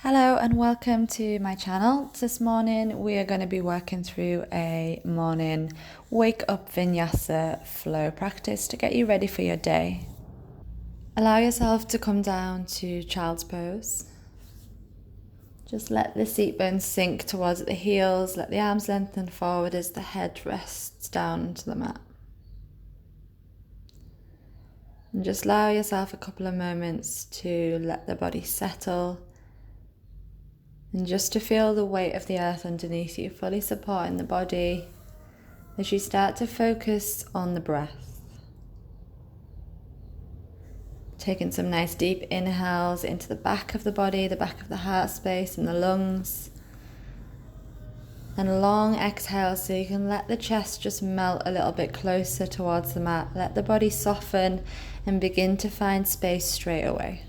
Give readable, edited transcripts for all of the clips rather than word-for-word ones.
Hello and welcome to my channel. This morning we are going to be working through a morning wake up Vinyasa flow practice to get you ready for your day. Allow yourself to come down to child's pose. Just let the seat bones sink towards the heels, let the arms lengthen forward as the head rests down onto the mat. And just allow yourself a couple of moments to let the body settle. And just to feel the weight of the earth underneath you, fully supporting the body as you start to focus on the breath. Taking some nice deep inhales into the back of the body, the back of the heart space and the lungs. And long exhales so you can let the chest just melt a little bit closer towards the mat. Let the body soften and begin to find space straight away.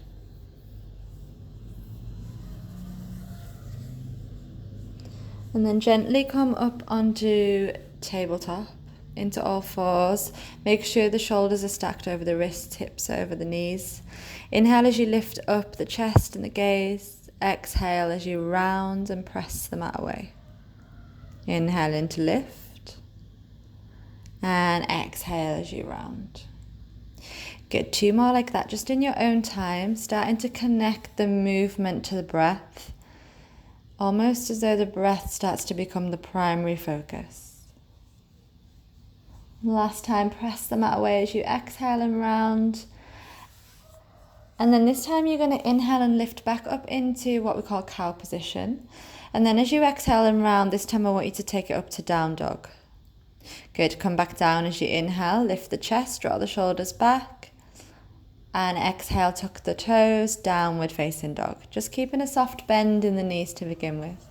And then gently come up onto tabletop, into all fours. Make sure the shoulders are stacked over the wrists, hips over the knees. Inhale as you lift up the chest and the gaze. Exhale as you round and press the mat away. Inhale in to lift. And exhale as you round. Good, 2 more like that, just in your own time, starting to connect the movement to the breath. Almost as though the breath starts to become the primary focus. Last time, press the mat away as you exhale and round. And then this time you're going to inhale and lift back up into what we call cow position. And then as you exhale and round, this time I want you to take it up to down dog. Good, come back down as you inhale, lift the chest, draw the shoulders back. And exhale, tuck the toes, downward facing dog. Just keeping a soft bend in the knees to begin with.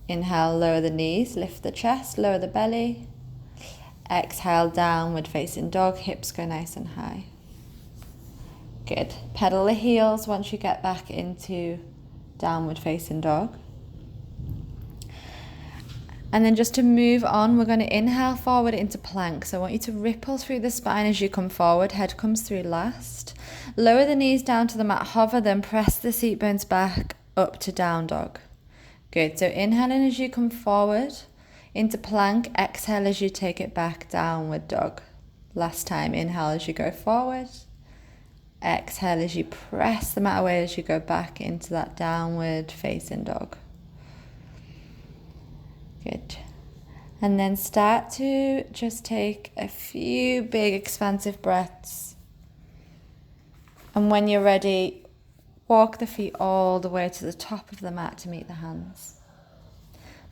Inhale, lower the knees, lift the chest, lower the belly. Exhale, downward facing dog, hips go nice and high. Good. Pedal the heels once you get back into downward facing dog. And then just to move on, we're going to inhale forward into plank. So I want you to ripple through the spine as you come forward. Head comes through last. Lower the knees down to the mat, hover, then press the seat bones back up to down dog. Good. So inhaling as you come forward into plank. Exhale as you take it back, downward dog. Last time, inhale as you go forward. Exhale as you press the mat away as you go back into that downward facing dog. Good. And then start to just take a few big expansive breaths. And when you're ready, walk the feet all the way to the top of the mat to meet the hands.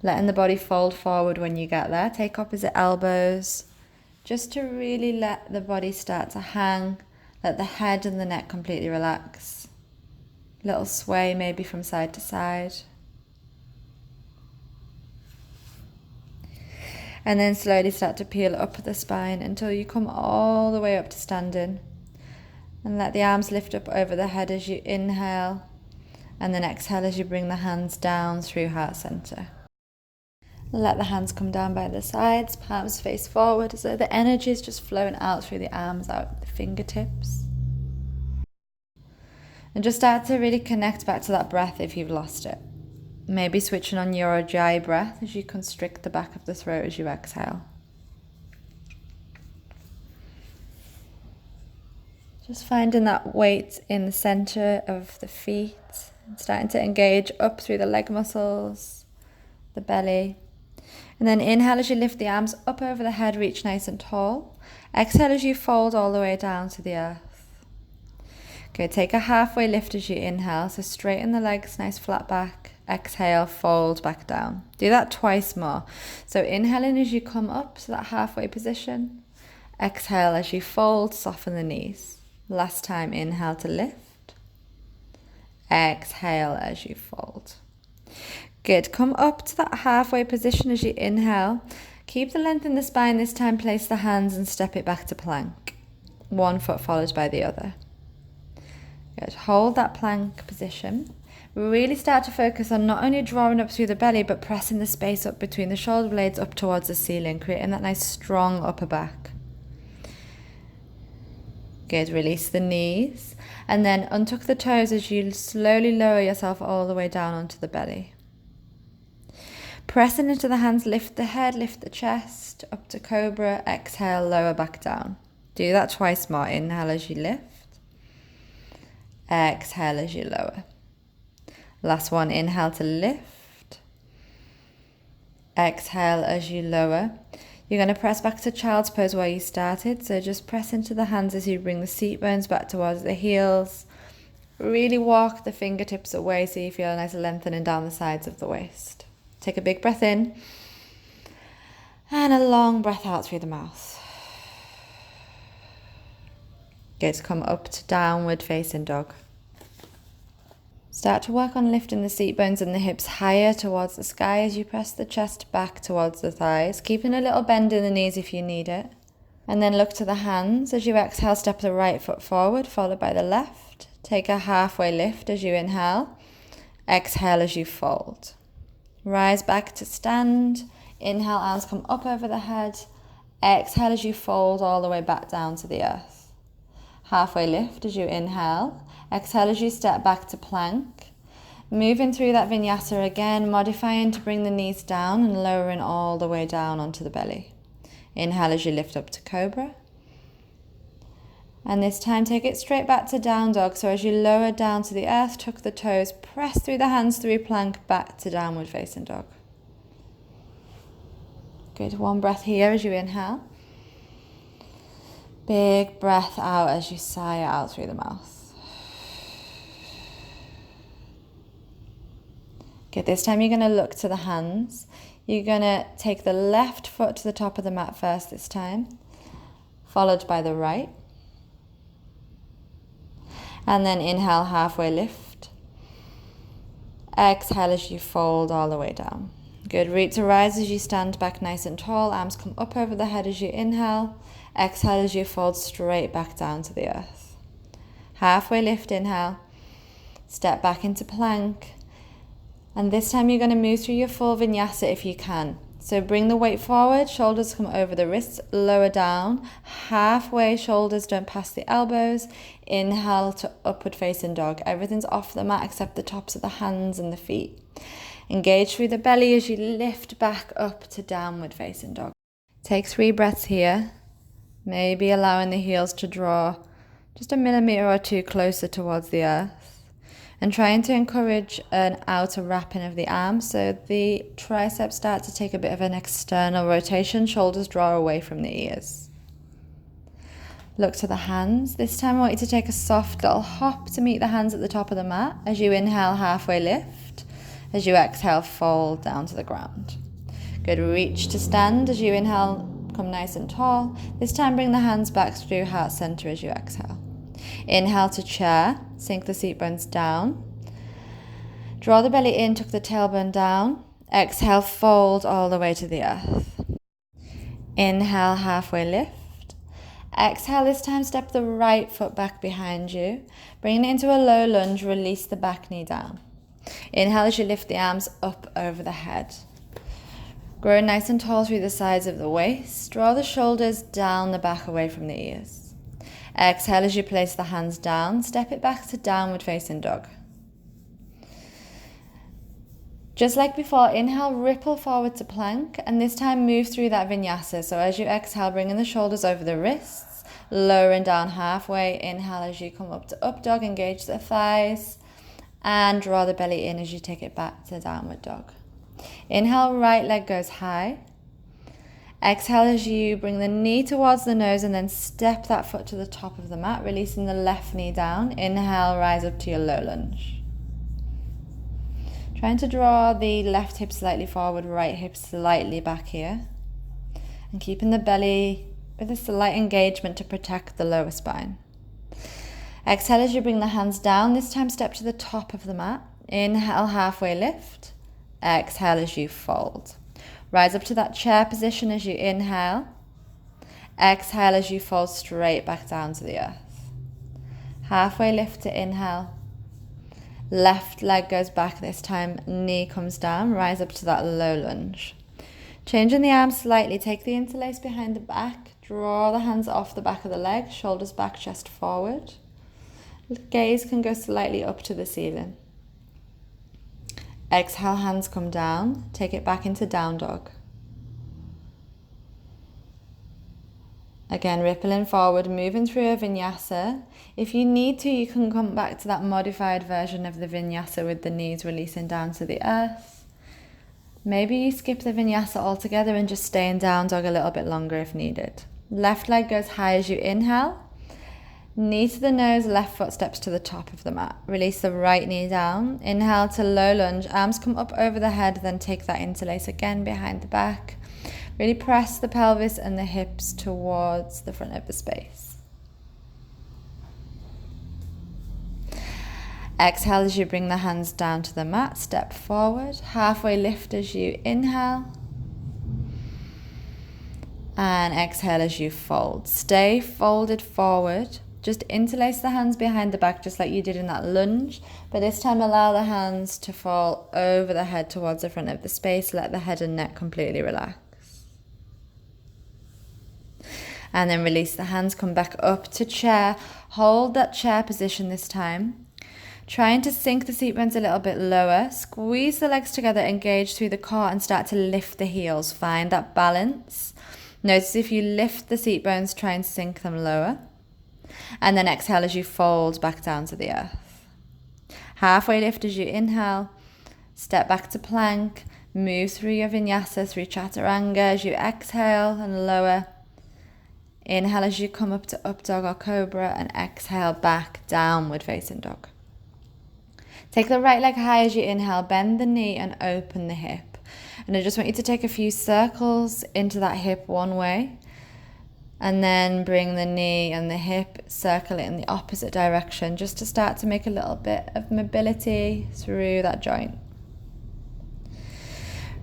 Letting the body fold forward when you get there. Take opposite elbows. Just to really let the body start to hang. Let the head and the neck completely relax. Little sway maybe from side to side. And then slowly start to peel up the spine until you come all the way up to standing. And let the arms lift up over the head as you inhale. And then exhale as you bring the hands down through heart center. Let the hands come down by the sides, palms face forward as though the energy is just flowing out through the arms, out the fingertips. And just start to really connect back to that breath if you've lost it. Maybe switching on your Ujjayi breath as you constrict the back of the throat as you exhale. Just finding that weight in the center of the feet, and starting to engage up through the leg muscles, the belly. And then inhale as you lift the arms up over the head, reach nice and tall. Exhale as you fold all the way down to the earth. Good, take a halfway lift as you inhale, so straighten the legs, nice flat back. Exhale, fold back down. Do that twice more. So inhaling as you come up to that halfway position. Exhale as you fold, soften the knees. Last time, inhale to lift. Exhale as you fold. Good, come up to that halfway position as you inhale. Keep the length in the spine, this time place the hands and step it back to plank. One foot followed by the other. Good, hold that plank position. Really start to focus on not only drawing up through the belly, but pressing the space up between the shoulder blades up towards the ceiling, creating that nice strong upper back. Good, release the knees. And then untuck the toes as you slowly lower yourself all the way down onto the belly. Pressing into the hands, lift the head, lift the chest, up to cobra, exhale, lower back down. Do that twice more. Inhale as you lift, exhale as you lower. Last one, inhale to lift, exhale as you lower. You're going to press back to child's pose where you started, so just press into the hands as you bring the seat bones back towards the heels. Really walk the fingertips away so you feel a nice lengthening down the sides of the waist. Take a big breath in and a long breath out through the mouth. Good, come up to downward facing dog. Start to work on lifting the seat bones and the hips higher towards the sky as you press the chest back towards the thighs, keeping a little bend in the knees if you need it. And then look to the hands. As you exhale, step the right foot forward, followed by the left. Take a halfway lift as you inhale. Exhale as you fold. Rise back to stand. Inhale, arms come up over the head. Exhale as you fold all the way back down to the earth. Halfway lift as you inhale. Exhale as you step back to plank. Moving through that vinyasa again, modifying to bring the knees down and lowering all the way down onto the belly. Inhale as you lift up to cobra. And this time take it straight back to down dog. So as you lower down to the earth, tuck the toes, press through the hands through plank, back to downward facing dog. Good, one breath here as you inhale. Big breath out as you sigh out through the mouth. Good, this time you're going to look to the hands. You're going to take the left foot to the top of the mat first this time, followed by the right. And then inhale, halfway lift. Exhale as you fold all the way down. Good, root to rise as you stand back nice and tall. Arms come up over the head as you inhale. Exhale as you fold straight back down to the earth. Halfway lift, inhale. Step back into plank. And this time you're going to move through your full vinyasa if you can. So bring the weight forward, shoulders come over the wrists, lower down. Halfway, shoulders don't pass the elbows. Inhale to upward facing dog. Everything's off the mat except the tops of the hands and the feet. Engage through the belly as you lift back up to downward facing dog. Take 3 breaths here. Maybe allowing the heels to draw just a millimeter or 2 closer towards the earth. And trying to encourage an outer wrapping of the arms so the triceps start to take a bit of an external rotation, shoulders draw away from the ears. Look to the hands. This time I want you to take a soft little hop to meet the hands at the top of the mat. As you inhale, halfway lift. As you exhale, fold down to the ground. Good, reach to stand. As you inhale, come nice and tall. This time bring the hands back through heart center as you exhale. Inhale to chair, sink the seat bones down. Draw the belly in, tuck the tailbone down. Exhale, fold all the way to the earth. Inhale, halfway lift. Exhale, this time step the right foot back behind you. Bring it into a low lunge, release the back knee down. Inhale as you lift the arms up over the head. Grow nice and tall through the sides of the waist. Draw the shoulders down the back away from the ears. Exhale as you place the hands down, step it back to downward facing dog. Just like before, inhale, ripple forward to plank, and this time move through that vinyasa. So as you exhale, bringing the shoulders over the wrists, lowering down halfway. Inhale as you come up to up dog, engage the thighs, and draw the belly in as you take it back to downward dog. Inhale, right leg goes high. Exhale as you bring the knee towards the nose and then step that foot to the top of the mat, releasing the left knee down. Inhale, rise up to your low lunge. Trying to draw the left hip slightly forward, right hip slightly back here. And keeping the belly with a slight engagement to protect the lower spine. Exhale as you bring the hands down, this time step to the top of the mat. Inhale, halfway lift. Exhale as you fold. Rise up to that chair position as you inhale. Exhale as you fall straight back down to the earth. Halfway lift to inhale. Left leg goes back this time, knee comes down, rise up to that low lunge. Changing the arms slightly, take the interlace behind the back, Draw the hands off the back of the leg, shoulders back, chest forward. Gaze can go slightly up to the ceiling. Exhale, hands come down. Take it back into down dog. Again, rippling forward, moving through a vinyasa. If you need to, you can come back to that modified version of the vinyasa with the knees releasing down to the earth. Maybe you skip the vinyasa altogether and just stay in down dog a little bit longer if needed. Left leg goes high as you inhale. Knee to the nose, left foot steps to the top of the mat. Release the right knee down. Inhale to low lunge. Arms come up over the head, then take that interlace again behind the back. Really press the pelvis and the hips towards the front of the space. Exhale as you bring the hands down to the mat. Step forward. Halfway lift as you inhale. And exhale as you fold. Stay folded forward. Just interlace the hands behind the back just like you did in that lunge. But this time allow the hands to fall over the head towards the front of the space. Let the head and neck completely relax. And then release the hands, come back up to chair. Hold that chair position this time. Trying to sink the seat bones a little bit lower. Squeeze the legs together, engage through the core and start to lift the heels. Find that balance. Notice if you lift the seat bones, try and sink them lower. And then exhale as you fold back down to the earth. Halfway lift as you inhale. Step back to plank. Move through your vinyasa, through chaturanga as you exhale and lower. Inhale as you come up to up dog or cobra and exhale back downward facing dog. Take the right leg high as you inhale, bend the knee and open the hip. And I just want you to take a few circles into that hip one way and then bring the knee and the hip, circle it in the opposite direction just to start to make a little bit of mobility through that joint.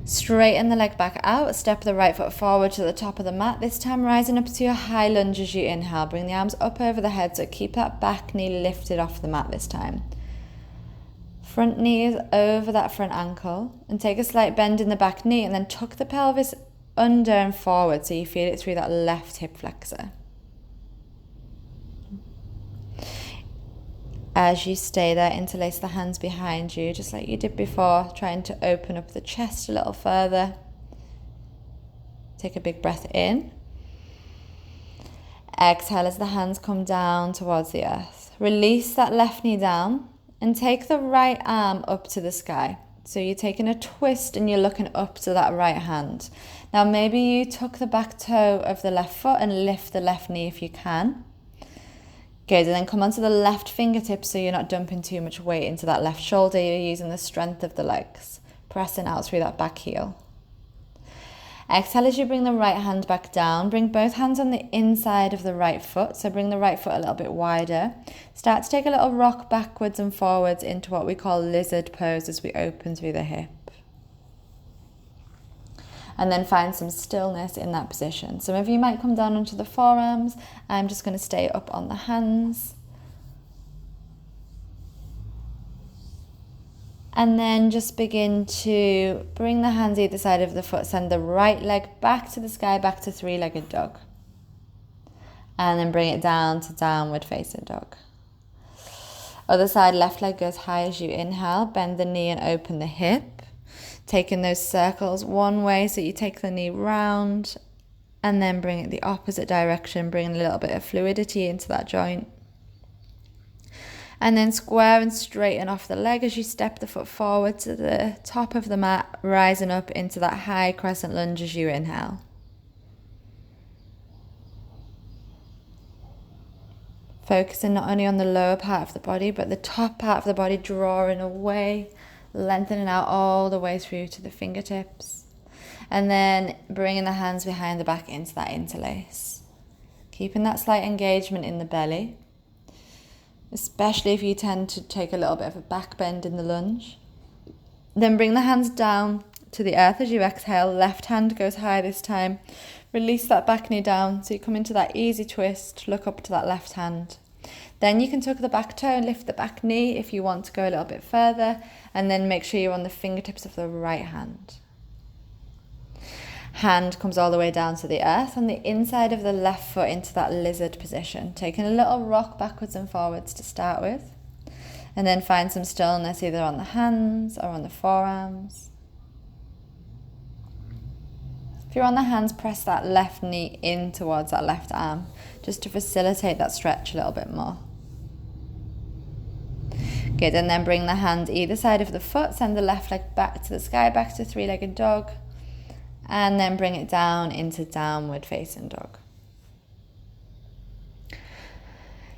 Straighten the leg back out, step the right foot forward to the top of the mat, this time rising up to your high lunge as you inhale. Bring the arms up over the head, so keep that back knee lifted off the mat this time. Front knee is over that front ankle, and take a slight bend in the back knee and then tuck the pelvis under and forward so you feel it through that left hip flexor. As you stay there, interlace the hands behind you, just like you did before, trying to open up the chest a little further. Take a big breath in. Exhale as the hands come down towards the earth. Release that left knee down and take the right arm up to the sky. So you're taking a twist and you're looking up to that right hand. Now maybe you tuck the back toe of the left foot and lift the left knee if you can. Good, and then come onto the left fingertips so you're not dumping too much weight into that left shoulder. You're using the strength of the legs, pressing out through that back heel. Exhale as you bring the right hand back down. Bring both hands on the inside of the right foot, so bring the right foot a little bit wider. Start to take a little rock backwards and forwards into what we call lizard pose as we open through the hip. And then find some stillness in that position. Some of you might come down onto the forearms. I'm just going to stay up on the hands. And then just begin to bring the hands either side of the foot. Send the right leg back to the sky, back to three-legged dog. And then bring it down to downward facing dog. Other side, left leg goes high as you inhale. Bend the knee and open the hip. Taking those circles one way, so you take the knee round and then bring it the opposite direction, bringing a little bit of fluidity into that joint. And then square and straighten off the leg as you step the foot forward to the top of the mat, rising up into that high crescent lunge as you inhale. Focusing not only on the lower part of the body, but the top part of the body, drawing away, lengthening out all the way through to the fingertips. And then bringing the hands behind the back into that interlace. Keeping that slight engagement in the belly, especially if you tend to take a little bit of a back bend in the lunge. Then bring the hands down to the earth as you exhale. Left hand goes high this time. Release that back knee down so you come into that easy twist. Look up to that left hand. Then you can tuck the back toe and lift the back knee if you want to go a little bit further, and then make sure you're on the fingertips of the right hand. Hand comes all the way down to the earth on the inside of the left foot into that lizard position. Taking a little rock backwards and forwards to start with. And then find some stillness either on the hands or on the forearms. If you're on the hands, press that left knee in towards that left arm, just to facilitate that stretch a little bit more. Good, and then bring the hand either side of the foot, send the left leg back to the sky, back to three-legged dog, and then bring it down into downward facing dog.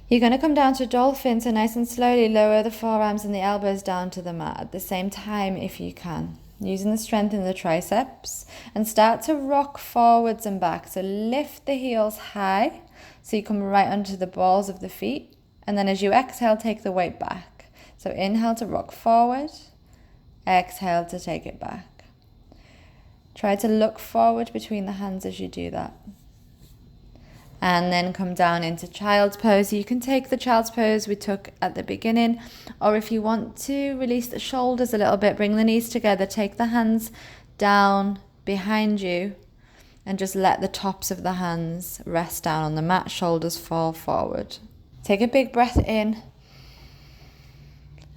You're going to come down to dolphin, so nice and slowly lower the forearms and the elbows down to the mat at the same time if you can, using the strength in the triceps, and start to rock forwards and back. So lift the heels high so you come right onto the balls of the feet, and then as you exhale, take the weight back. So inhale to rock forward, exhale to take it back. Try to look forward between the hands as you do that. And then come down into child's pose. You can take the child's pose we took at the beginning, or if you want to, release the shoulders a little bit, bring the knees together, take the hands down behind you, and just let the tops of the hands rest down on the mat, shoulders fall forward. Take a big breath in,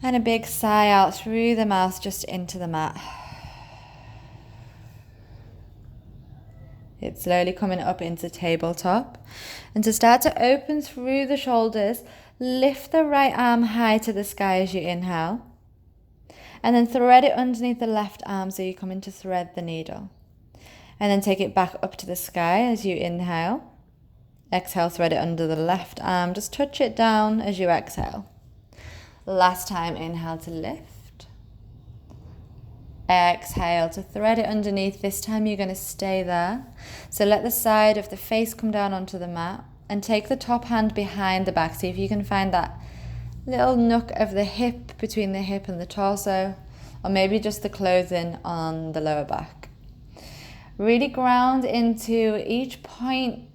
and a big sigh out through the mouth just into the mat. It's slowly coming up into tabletop. And to start to open through the shoulders, lift the right arm high to the sky as you inhale. And then thread it underneath the left arm so you come into thread the needle. And then take it back up to the sky as you inhale. Exhale, thread it under the left arm. Just touch it down as you exhale. Last time, inhale to lift. Exhale to thread it underneath. This time you're going to stay there. So let the side of the face come down onto the mat and take the top hand behind the back. See if you can find that little nook of the hip between the hip and the torso, or maybe just the clothing on the lower back. Really ground into each point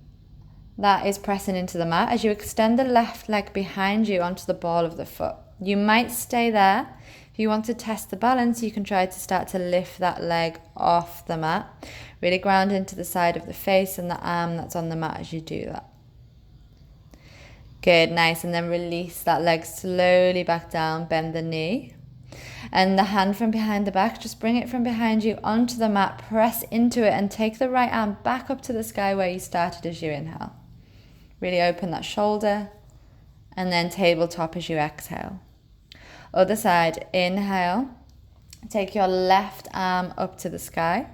that is pressing into the mat as you extend the left leg behind you onto the ball of the foot. You might stay there. If you want to test the balance, you can try to start to lift that leg off the mat. Really ground into the side of the face and the arm that's on the mat as you do that. Good, nice. And then release that leg slowly back down, bend the knee. And the hand from behind the back, just bring it from behind you onto the mat, press into it and take the right arm back up to the sky where you started as you inhale. Really open that shoulder and then tabletop as you exhale. Other side, inhale, take your left arm up to the sky.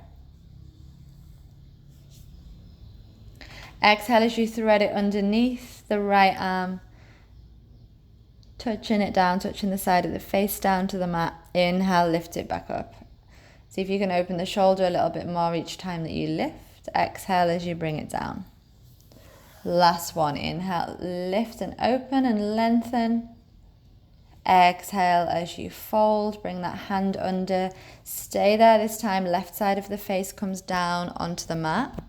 Exhale as you thread it underneath the right arm, touching it down, touching the side of the face down to the mat. Inhale, lift it back up. See if you can open the shoulder a little bit more each time that you lift. Exhale as you bring it down. Last one, inhale, lift and open and lengthen. Exhale as you fold, bring that hand under, stay there this time, left side of the face comes down onto the mat.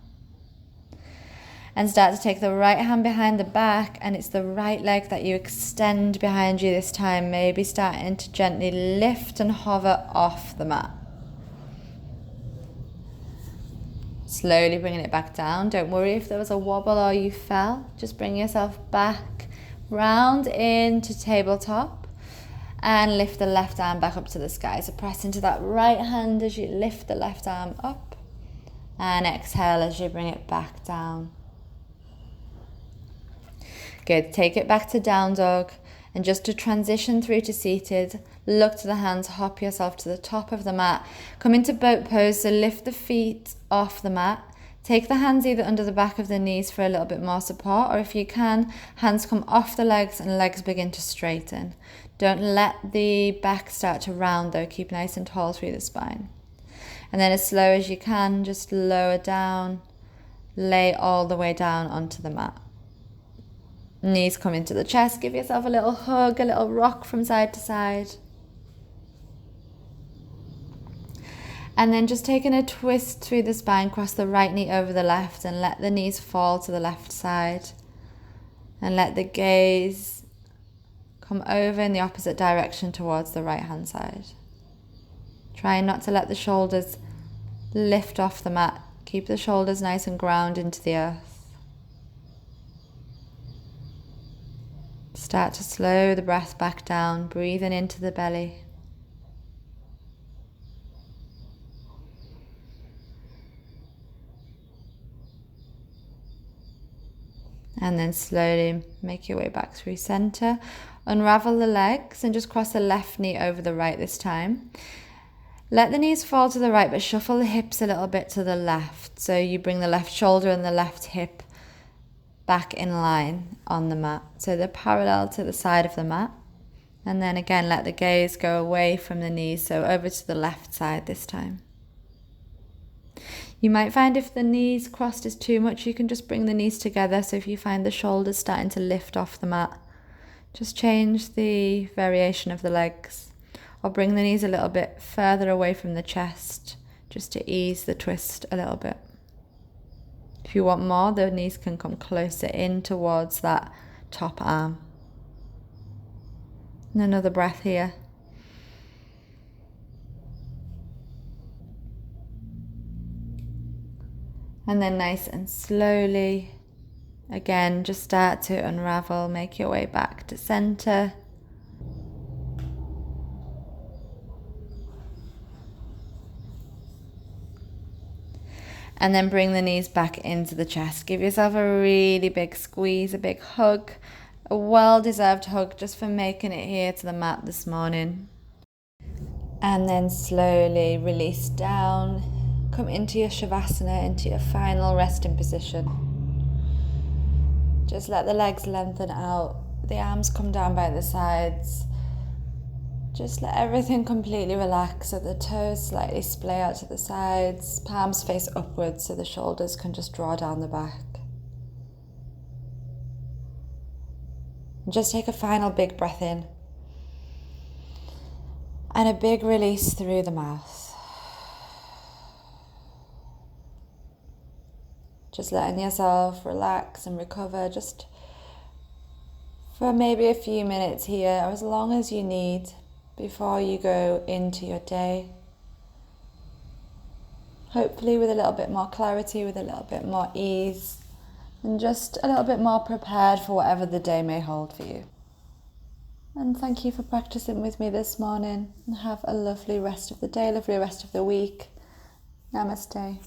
And start to take the right hand behind the back, and it's the right leg that you extend behind you this time, maybe starting to gently lift and hover off the mat. Slowly bringing it back down. Don't worry if there was a wobble or you fell, just bring yourself back, round into tabletop. And lift the left arm back up to the sky. So press into that right hand as you lift the left arm up. And exhale as you bring it back down. Good. Take it back to down dog. And just to transition through to seated, look to the hands, hop yourself to the top of the mat. Come into boat pose, so lift the feet off the mat. Take the hands either under the back of the knees for a little bit more support, or if you can, hands come off the legs and legs begin to straighten. Don't let the back start to round though, keep nice and tall through the spine. And then as slow as you can, just lower down, lay all the way down onto the mat. Knees come into the chest, give yourself a little hug, a little rock from side to side. And then just taking a twist through the spine, cross the right knee over the left and let the knees fall to the left side. And let the gaze come over in the opposite direction towards the right hand side. Try not to let the shoulders lift off the mat Keep the shoulders nice and grounded into the earth. Start to slow the breath back down, breathing into the belly. And then slowly make your way back through center. Unravel the legs and just cross the left knee over the right this time. Let the knees fall to the right, but shuffle the hips a little bit to the left. So you bring the left shoulder and the left hip back in line on the mat. So they're parallel to the side of the mat. And then again, let the gaze go away from the knees, so over to the left side this time. You might find if the knees crossed is too much, you can just bring the knees together. So if you find the shoulders starting to lift off the mat, just change the variation of the legs. Or bring the knees a little bit further away from the chest, just to ease the twist a little bit. If you want more, the knees can come closer in towards that top arm. And another breath here. And then nice and slowly, again, just start to unravel, make your way back to center. And then bring the knees back into the chest. Give yourself a really big squeeze, a big hug, a well-deserved hug just for making it here to the mat this morning. And then slowly release down. Come into your Shavasana, into your final resting position. Just let the legs lengthen out, the arms come down by the sides. Just let everything completely relax, so the toes slightly splay out to the sides, palms face upwards so the shoulders can just draw down the back. And just take a final big breath in. And a big release through the mouth. Just letting yourself relax and recover just for maybe a few minutes here, or as long as you need, before you go into your day. Hopefully with a little bit more clarity, with a little bit more ease, and just a little bit more prepared for whatever the day may hold for you. And thank you for practicing with me this morning, and have a lovely rest of the day, lovely rest of the week. Namaste.